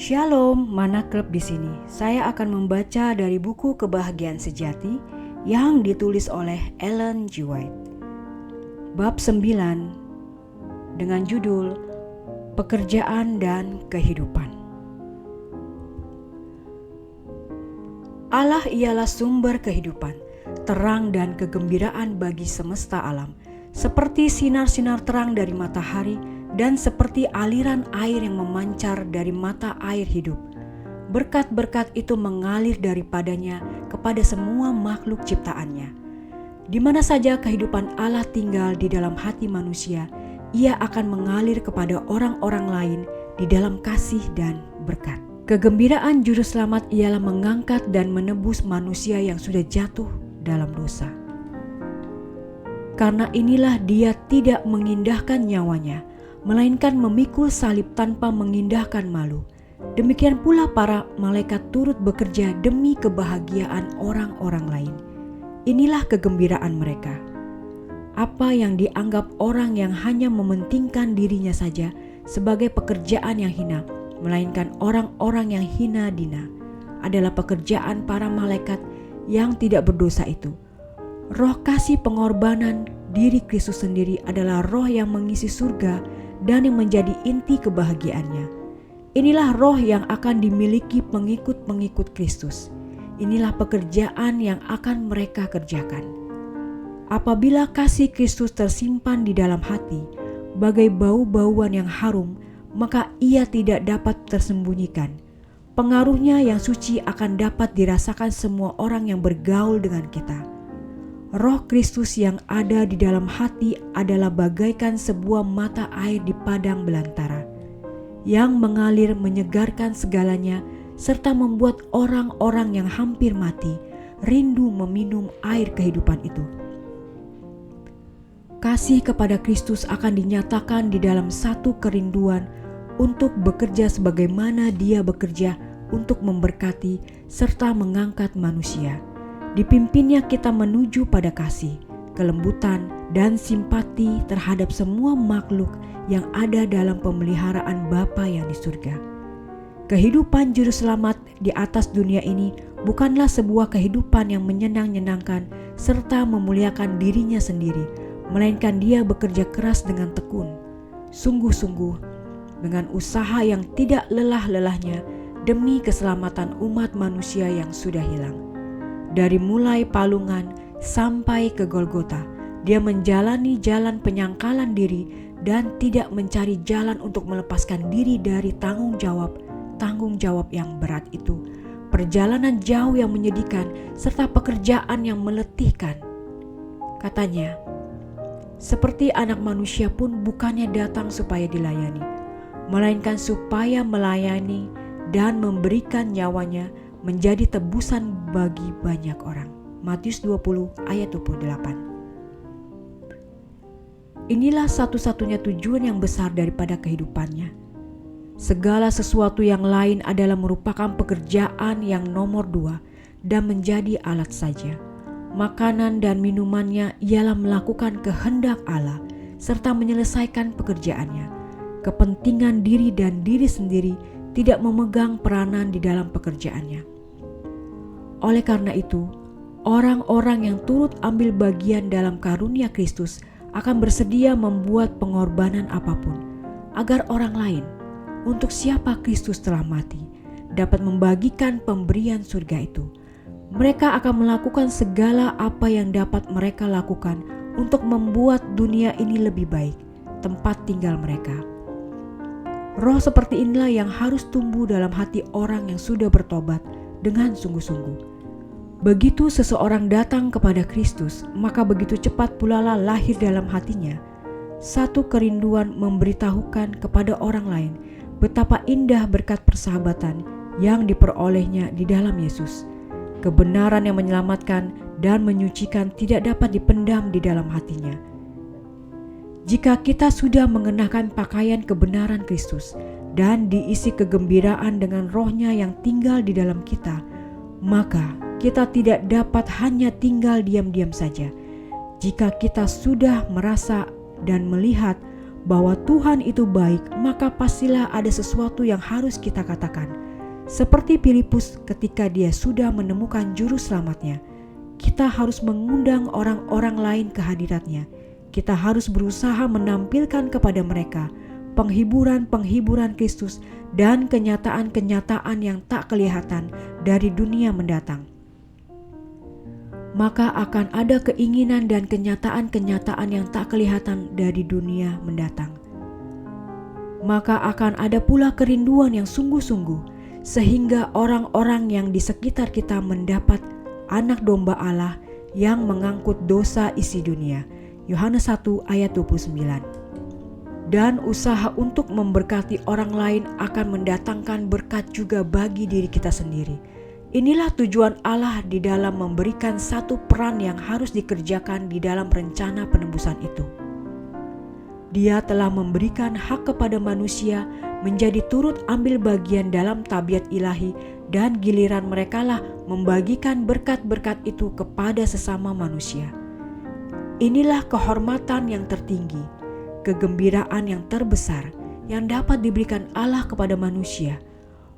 Shalom, Mana Club di sini. Saya akan membaca dari buku Kebahagiaan Sejati yang ditulis oleh Ellen G. White. Bab 9 dengan judul Pekerjaan dan Kehidupan. Allah ialah sumber kehidupan, terang dan kegembiraan bagi semesta alam, seperti sinar-sinar terang dari matahari dan seperti aliran air yang memancar dari mata air hidup. Berkat-berkat itu mengalir daripadanya kepada semua makhluk ciptaannya. Di mana saja kehidupan Allah tinggal di dalam hati manusia, ia akan mengalir kepada orang-orang lain di dalam kasih dan berkat. Kegembiraan Juru Selamat ialah mengangkat dan menebus manusia yang sudah jatuh dalam dosa. Karena inilah dia tidak mengindahkan nyawanya, melainkan memikul salib tanpa mengindahkan malu. Demikian pula para malaikat turut bekerja demi kebahagiaan orang-orang lain. Inilah kegembiraan mereka. Apa yang dianggap orang yang hanya mementingkan dirinya saja sebagai pekerjaan yang hina, melainkan orang-orang yang hina dina, adalah pekerjaan para malaikat yang tidak berdosa itu. Roh kasih pengorbanan diri Kristus sendiri adalah roh yang mengisi surga dan yang menjadi inti kebahagiaannya. Inilah roh yang akan dimiliki pengikut-pengikut Kristus. Inilah pekerjaan yang akan mereka kerjakan. Apabila kasih Kristus tersimpan di dalam hati, bagai bau-bauan yang harum, maka ia tidak dapat tersembunyikan. Pengaruhnya yang suci akan dapat dirasakan semua orang yang bergaul dengan kita. Roh Kristus yang ada di dalam hati adalah bagaikan sebuah mata air di padang belantara, yang mengalir menyegarkan segalanya serta membuat orang-orang yang hampir mati rindu meminum air kehidupan itu. Kasih kepada Kristus akan dinyatakan di dalam satu kerinduan untuk bekerja sebagaimana Dia bekerja untuk memberkati serta mengangkat manusia. Dipimpinnya kita menuju pada kasih, kelembutan, dan simpati terhadap semua makhluk yang ada dalam pemeliharaan Bapa yang di surga. Kehidupan Juru Selamat di atas dunia ini bukanlah sebuah kehidupan yang menyenang-nyenangkan serta memuliakan dirinya sendiri, melainkan Dia bekerja keras dengan tekun, sungguh-sungguh, dengan usaha yang tidak lelah-lelahnya demi keselamatan umat manusia yang sudah hilang. Dari mulai palungan sampai ke Golgota, Dia menjalani jalan penyangkalan diri dan tidak mencari jalan untuk melepaskan diri dari tanggung jawab yang berat itu. Perjalanan jauh yang menyedihkan serta pekerjaan yang meletihkan. Katanya, seperti anak manusia pun bukannya datang supaya dilayani, melainkan supaya melayani dan memberikan nyawanya menjadi tebusan bagi banyak orang. Matius 20 ayat 28. Inilah satu-satunya tujuan yang besar daripada kehidupannya. Segala sesuatu yang lain adalah merupakan pekerjaan yang nomor 2 dan menjadi alat saja. Makanan dan minumannya ialah melakukan kehendak Allah serta menyelesaikan pekerjaannya. Kepentingan diri dan diri sendiri tidak memegang peranan di dalam pekerjaannya. Oleh karena itu, orang-orang yang turut ambil bagian dalam karunia Kristus akan bersedia membuat pengorbanan apapun agar orang lain, untuk siapa Kristus telah mati, dapat membagikan pemberian surga itu. Mereka akan melakukan segala apa yang dapat mereka lakukan untuk membuat dunia ini lebih baik, tempat tinggal mereka. Roh seperti inilah yang harus tumbuh dalam hati orang yang sudah bertobat dengan sungguh-sungguh. Begitu seseorang datang kepada Kristus, maka begitu cepat pula lahir dalam hatinya satu kerinduan memberitahukan kepada orang lain betapa indah berkat persahabatan yang diperolehnya di dalam Yesus. Kebenaran yang menyelamatkan dan menyucikan tidak dapat dipendam di dalam hatinya. Jika kita sudah mengenakan pakaian kebenaran Kristus dan diisi kegembiraan dengan Roh-Nya yang tinggal di dalam kita, maka kita tidak dapat hanya tinggal diam-diam saja. Jika kita sudah merasa dan melihat bahwa Tuhan itu baik, maka pastilah ada sesuatu yang harus kita katakan. Seperti Filipus ketika dia sudah menemukan juru selamatnya, kita harus mengundang orang-orang lain ke hadiratnya. Kita harus berusaha menampilkan kepada mereka penghiburan-penghiburan Kristus dan kenyataan-kenyataan yang tak kelihatan dari dunia mendatang. Maka akan ada keinginan dan kenyataan-kenyataan yang tak kelihatan dari dunia mendatang. Maka akan ada pula kerinduan yang sungguh-sungguh, sehingga orang-orang yang di sekitar kita mendapat anak domba Allah yang mengangkut dosa isi dunia. Yohanes 1 ayat 29. Dan usaha untuk memberkati orang lain akan mendatangkan berkat juga bagi diri kita sendiri. Inilah tujuan Allah di dalam memberikan satu peran yang harus dikerjakan di dalam rencana penebusan itu. Dia telah memberikan hak kepada manusia menjadi turut ambil bagian dalam tabiat ilahi, dan giliran merekalah membagikan berkat-berkat itu kepada sesama manusia. Inilah kehormatan yang tertinggi, kegembiraan yang terbesar yang dapat diberikan Allah kepada manusia.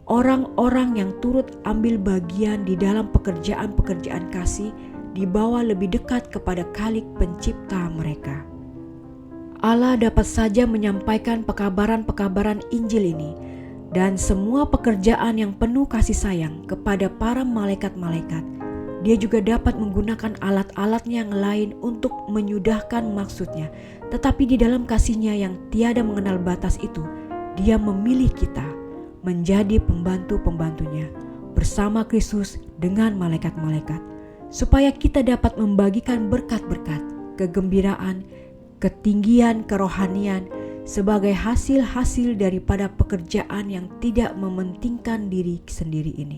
Orang-orang yang turut ambil bagian di dalam pekerjaan-pekerjaan kasih dibawa lebih dekat kepada Khalik pencipta mereka. Allah dapat saja menyampaikan pekabaran-pekabaran Injil ini dan semua pekerjaan yang penuh kasih sayang kepada para malaikat-malaikat. Dia juga dapat menggunakan alat-alatnya yang lain untuk menyudahkan maksudnya. Tetapi di dalam kasihnya yang tiada mengenal batas itu, Dia memilih kita menjadi pembantu-pembantunya bersama Kristus dengan malaikat-malaikat, supaya kita dapat membagikan berkat-berkat, kegembiraan, ketinggian kerohanian sebagai hasil-hasil daripada pekerjaan yang tidak mementingkan diri sendiri ini.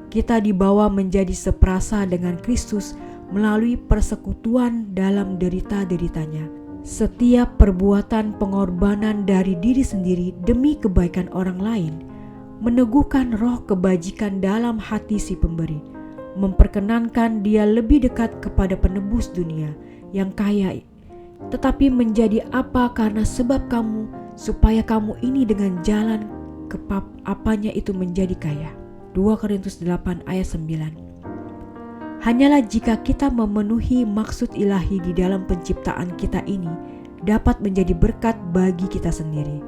Kita dibawa menjadi seperasa dengan Kristus melalui persekutuan dalam derita-deritanya. Setiap perbuatan pengorbanan dari diri sendiri demi kebaikan orang lain meneguhkan roh kebajikan dalam hati si pemberi, memperkenankan dia lebih dekat kepada penebus dunia yang kaya, tetapi menjadi apa karena sebab kamu, supaya kamu ini dengan jalan apanya itu menjadi kaya. 2 Korintus 8 ayat 9. Hanyalah jika kita memenuhi maksud ilahi di dalam penciptaan kita ini dapat menjadi berkat bagi kita sendiri.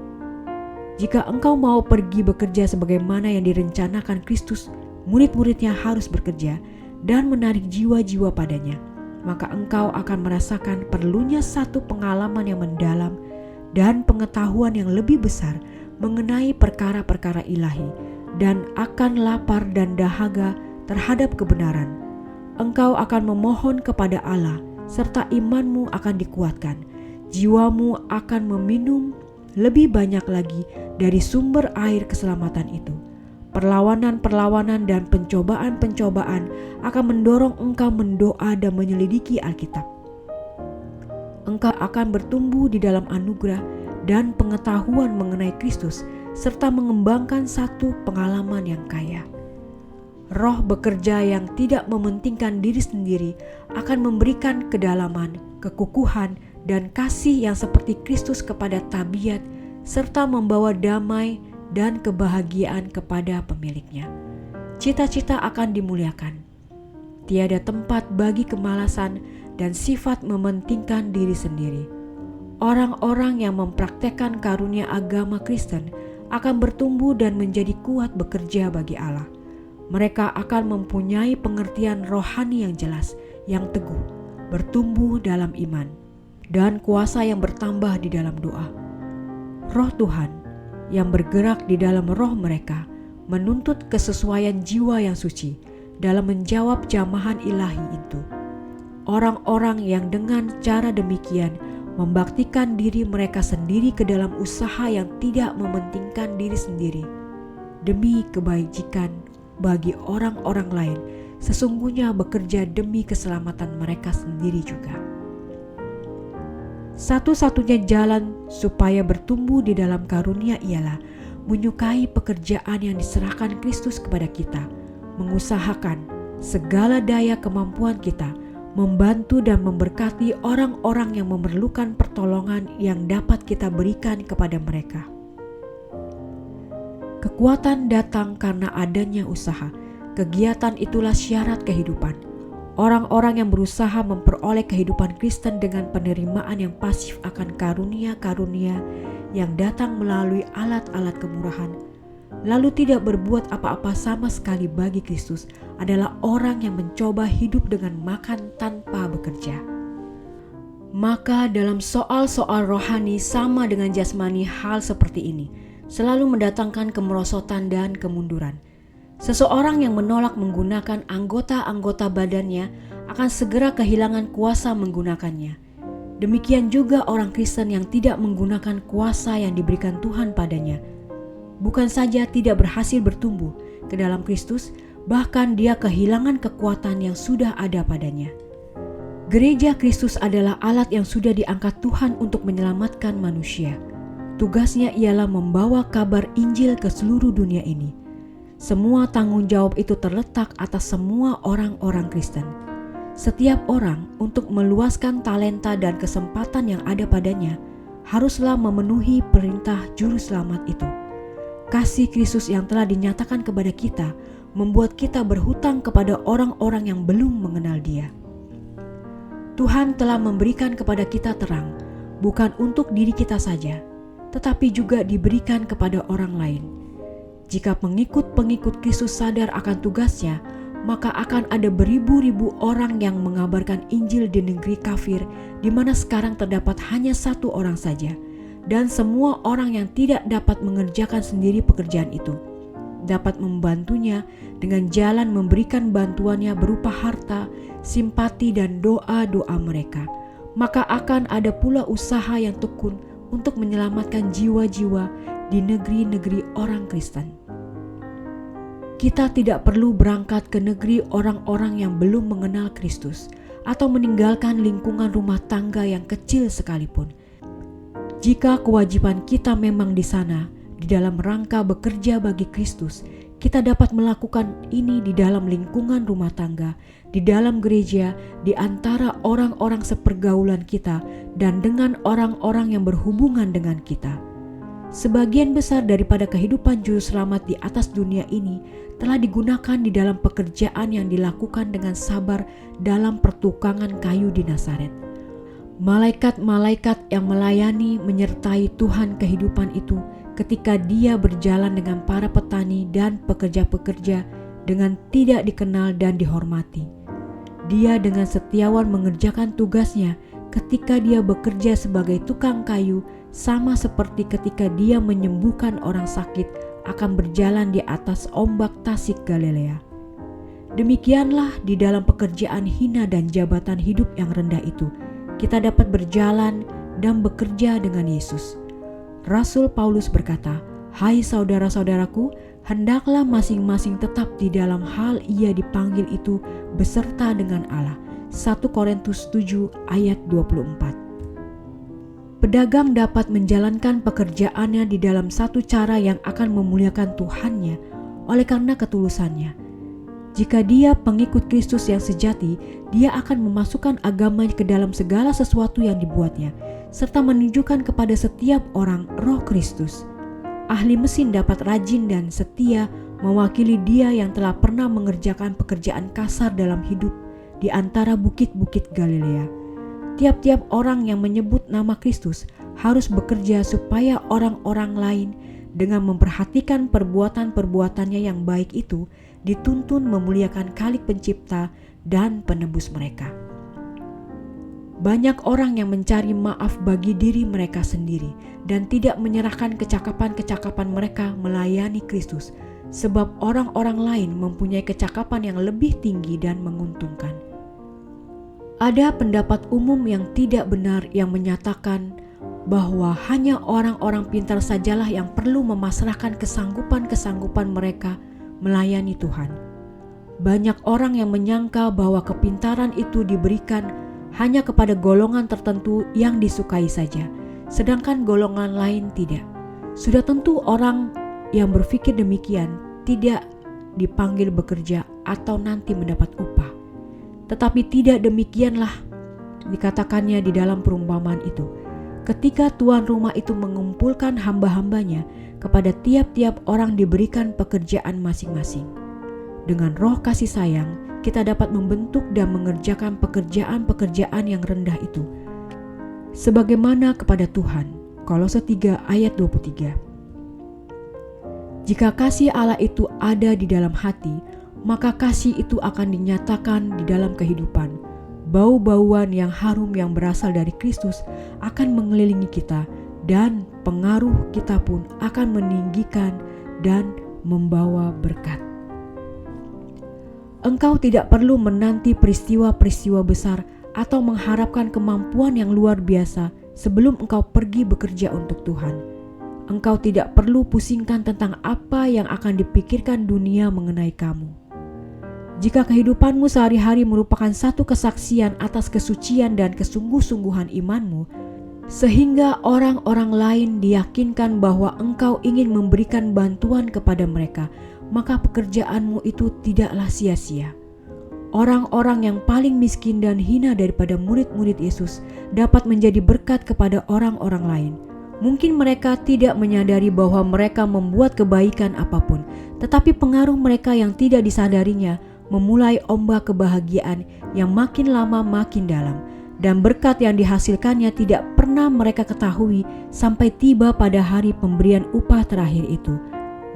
Jika engkau mau pergi bekerja sebagaimana yang direncanakan Kristus, murid-muridnya harus bekerja dan menarik jiwa-jiwa padanya, maka engkau akan merasakan perlunya satu pengalaman yang mendalam dan pengetahuan yang lebih besar mengenai perkara-perkara ilahi, dan akan lapar dan dahaga terhadap kebenaran. Engkau akan memohon kepada Allah, serta imanmu akan dikuatkan. Jiwamu akan meminum lebih banyak lagi dari sumber air keselamatan itu. Perlawanan-perlawanan dan pencobaan-pencobaan akan mendorong engkau mendoa dan menyelidiki Alkitab. Engkau akan bertumbuh di dalam anugerah dan pengetahuan mengenai Kristus, serta mengembangkan satu pengalaman yang kaya. Roh bekerja yang tidak mementingkan diri sendiri akan memberikan kedalaman, kekukuhan, dan kasih yang seperti Kristus kepada tabiat, serta membawa damai dan kebahagiaan kepada pemiliknya. Cita-cita akan dimuliakan. Tiada tempat bagi kemalasan dan sifat mementingkan diri sendiri. Orang-orang yang mempraktekkan karunia agama Kristen akan bertumbuh dan menjadi kuat bekerja bagi Allah. Mereka akan mempunyai pengertian rohani yang jelas, yang teguh, bertumbuh dalam iman, dan kuasa yang bertambah di dalam doa. Roh Tuhan yang bergerak di dalam roh mereka menuntut kesesuaian jiwa yang suci dalam menjawab jamahan ilahi itu. Orang-orang yang dengan cara demikian membaktikan diri mereka sendiri ke dalam usaha yang tidak mementingkan diri sendiri demi kebajikan bagi orang-orang lain, sesungguhnya bekerja demi keselamatan mereka sendiri juga. Satu-satunya jalan supaya bertumbuh di dalam karunia ialah menyukai pekerjaan yang diserahkan Kristus kepada kita, mengusahakan segala daya kemampuan kita membantu dan memberkati orang-orang yang memerlukan pertolongan yang dapat kita berikan kepada mereka. Kekuatan datang karena adanya usaha. Kegiatan itulah syarat kehidupan. Orang-orang yang berusaha memperoleh kehidupan Kristen dengan penerimaan yang pasif akan karunia-karunia yang datang melalui alat-alat kemurahan, lalu tidak berbuat apa-apa sama sekali bagi Kristus, adalah orang yang mencoba hidup dengan makan tanpa bekerja. Maka dalam soal-soal rohani sama dengan jasmani, hal seperti ini selalu mendatangkan kemerosotan dan kemunduran. Seseorang yang menolak menggunakan anggota-anggota badannya akan segera kehilangan kuasa menggunakannya. Demikian juga orang Kristen yang tidak menggunakan kuasa yang diberikan Tuhan padanya, bukan saja tidak berhasil bertumbuh ke dalam Kristus, bahkan dia kehilangan kekuatan yang sudah ada padanya. Gereja Kristus adalah alat yang sudah diangkat Tuhan untuk menyelamatkan manusia. Tugasnya ialah membawa kabar Injil ke seluruh dunia ini. Semua tanggung jawab itu terletak atas semua orang-orang Kristen. Setiap orang untuk meluaskan talenta dan kesempatan yang ada padanya haruslah memenuhi perintah juru selamat itu. Kasih Kristus yang telah dinyatakan kepada kita membuat kita berhutang kepada orang-orang yang belum mengenal Dia. Tuhan telah memberikan kepada kita terang, bukan untuk diri kita saja, tetapi juga diberikan kepada orang lain. Jika pengikut-pengikut Kristus sadar akan tugasnya, maka akan ada beribu-ribu orang yang mengabarkan Injil di negeri kafir, di mana sekarang terdapat hanya satu orang saja, dan semua orang yang tidak dapat mengerjakan sendiri pekerjaan itu dapat membantunya dengan jalan memberikan bantuannya berupa harta, simpati, dan doa-doa mereka. Maka akan ada pula usaha yang tekun untuk menyelamatkan jiwa-jiwa di negeri-negeri orang Kristen. Kita tidak perlu berangkat ke negeri orang-orang yang belum mengenal Kristus atau meninggalkan lingkungan rumah tangga yang kecil sekalipun. Jika kewajiban kita memang di sana, di dalam rangka bekerja bagi Kristus, kita dapat melakukan ini di dalam lingkungan rumah tangga, di dalam gereja, di antara orang-orang sepergaulan kita, dan dengan orang-orang yang berhubungan dengan kita. Sebagian besar daripada kehidupan juru selamat di atas dunia ini telah digunakan di dalam pekerjaan yang dilakukan dengan sabar dalam pertukangan kayu di Nazaret. Malaikat-malaikat yang melayani menyertai Tuhan kehidupan itu ketika Dia berjalan dengan para petani dan pekerja-pekerja dengan tidak dikenal dan dihormati. Dia dengan setiawan mengerjakan tugasnya ketika Dia bekerja sebagai tukang kayu, sama seperti ketika Dia menyembuhkan orang sakit akan berjalan di atas ombak Tasik Galilea. Demikianlah di dalam pekerjaan hina dan jabatan hidup yang rendah itu, kita dapat berjalan dan bekerja dengan Yesus. Rasul Paulus berkata, "Hai saudara-saudaraku, hendaklah masing-masing tetap di dalam hal ia dipanggil itu beserta dengan Allah." 1 Korintus 7 ayat 24. Pedagang dapat menjalankan pekerjaannya di dalam satu cara yang akan memuliakan Tuhannya oleh karena ketulusannya. Jika dia pengikut Kristus yang sejati, dia akan memasukkan agamanya ke dalam segala sesuatu yang dibuatnya, serta menunjukkan kepada setiap orang Roh Kristus. Ahli mesin dapat rajin dan setia mewakili dia yang telah pernah mengerjakan pekerjaan kasar dalam hidup di antara bukit-bukit Galilea. Tiap-tiap orang yang menyebut nama Kristus harus bekerja supaya orang-orang lain dengan memperhatikan perbuatan-perbuatannya yang baik itu dituntun memuliakan Khalik Pencipta dan Penebus mereka. Banyak orang yang mencari maaf bagi diri mereka sendiri dan tidak menyerahkan kecakapan-kecakapan mereka melayani Kristus, sebab orang-orang lain mempunyai kecakapan yang lebih tinggi dan menguntungkan. Ada pendapat umum yang tidak benar yang menyatakan bahwa hanya orang-orang pintar sajalah yang perlu memasrahkan kesanggupan-kesanggupan mereka melayani Tuhan. Banyak orang yang menyangka bahwa kepintaran itu diberikan hanya kepada golongan tertentu yang disukai saja, sedangkan golongan lain tidak. Sudah tentu orang yang berpikir demikian tidak dipanggil bekerja atau nanti mendapat upah. Tetapi tidak demikianlah dikatakannya di dalam perumpamaan itu. Ketika tuan rumah itu mengumpulkan hamba-hambanya, kepada tiap-tiap orang diberikan pekerjaan masing-masing. Dengan roh kasih sayang, kita dapat membentuk dan mengerjakan pekerjaan-pekerjaan yang rendah itu, sebagaimana kepada Tuhan. Kolose 3 ayat 23. Jika kasih Allah itu ada di dalam hati, maka kasih itu akan dinyatakan di dalam kehidupan. Bau-bauan yang harum yang berasal dari Kristus akan mengelilingi kita, dan pengaruh kita pun akan meninggikan dan membawa berkat. Engkau tidak perlu menanti peristiwa-peristiwa besar atau mengharapkan kemampuan yang luar biasa sebelum engkau pergi bekerja untuk Tuhan. Engkau tidak perlu pusingkan tentang apa yang akan dipikirkan dunia mengenai kamu. Jika kehidupanmu sehari-hari merupakan satu kesaksian atas kesucian dan kesungguh-sungguhan imanmu, sehingga orang-orang lain diyakinkan bahwa engkau ingin memberikan bantuan kepada mereka, maka pekerjaanmu itu tidaklah sia-sia. Orang-orang yang paling miskin dan hina daripada murid-murid Yesus dapat menjadi berkat kepada orang-orang lain. Mungkin mereka tidak menyadari bahwa mereka membuat kebaikan apapun, tetapi pengaruh mereka yang tidak disadarinya memulai ombak kebahagiaan yang makin lama makin dalam, dan berkat yang dihasilkannya tidak pernah mereka ketahui sampai tiba pada hari pemberian upah terakhir itu.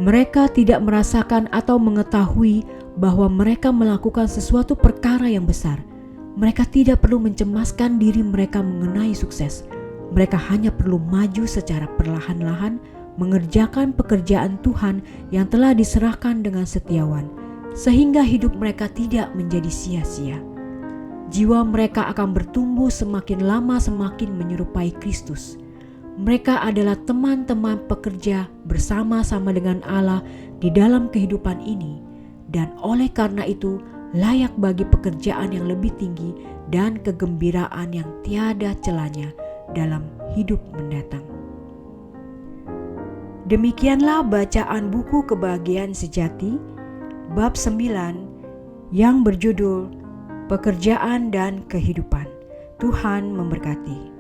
Mereka tidak merasakan atau mengetahui bahwa mereka melakukan sesuatu perkara yang besar. Mereka tidak perlu mencemaskan diri mereka mengenai sukses. Mereka hanya perlu maju secara perlahan-lahan mengerjakan pekerjaan Tuhan yang telah diserahkan dengan setiawan, sehingga hidup mereka tidak menjadi sia-sia. Jiwa mereka akan bertumbuh semakin lama semakin menyerupai Kristus. Mereka adalah teman-teman pekerja bersama-sama dengan Allah di dalam kehidupan ini, dan oleh karena itu layak bagi pekerjaan yang lebih tinggi dan kegembiraan yang tiada celanya dalam hidup mendatang. Demikianlah bacaan buku Kebahagiaan Sejati bab 9 yang berjudul Pekerjaan dan Kehidupan. Tuhan memberkati.